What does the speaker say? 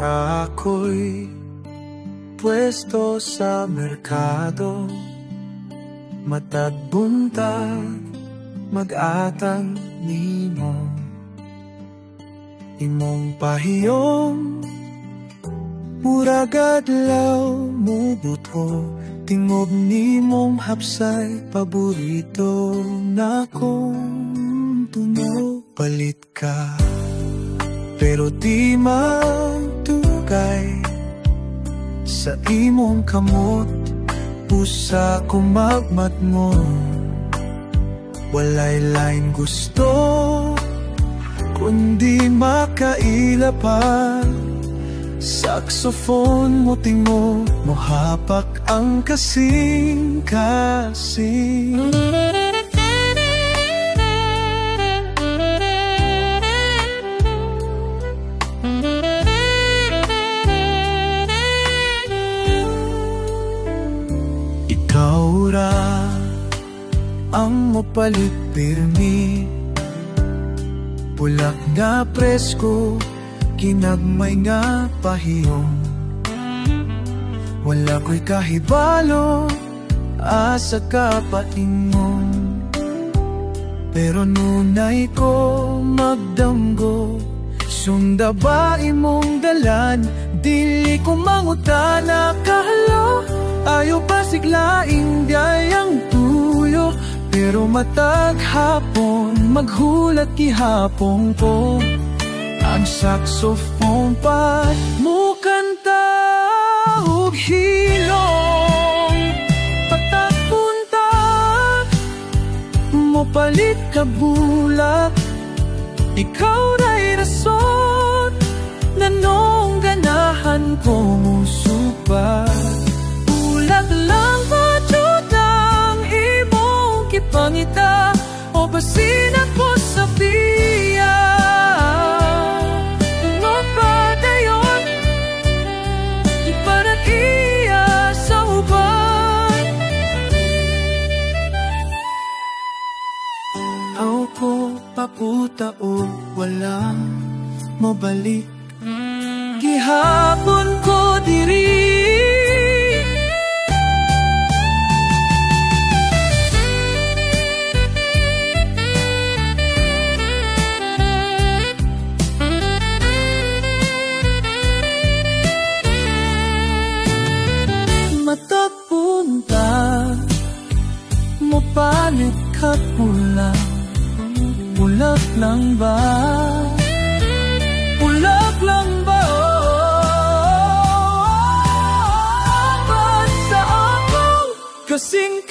para ko'y pwesto sa merkado, matag buntag mag-atang nimo. Imong pahiyong murag adlaw mubuto, tingob nimong hapsay paborito na kong tunog. Palit ka pero di magtugay sa imong kamot, pusa ko magmatmo. Walay lain gusto kundi makaila pa. Saxophone mo tingo, mohapak ang kasing-kasing. Ikaw ra ang mapalit pirmi, bulak nga presko, kinagmay nga pahiyong. Wala ko'y kahibalo, asa ka paingon. Pero nunay ko magdamgo, sunda ba imong dalan? Dili ko mangutana kahalo, ayaw pa siglaing dayang tuyo. Pero matag hapon, maghulat gihapon ko ang saxophone pa mo kanta og hilong. Pagtapuntak mo palit ka bulak, ikaw ra'y rason na nung ganahan ko musupa. Bulak lang matutang imong kipangita, o basin ako sa biya. Tungod pa dayon, iparang iya sa uban. Aw ko paputa o walang mabalik, gihapon ko diri. Matapunta mo palit ka pula, ulak lang ba? Ulak lang ba? Ba't sa akong kasing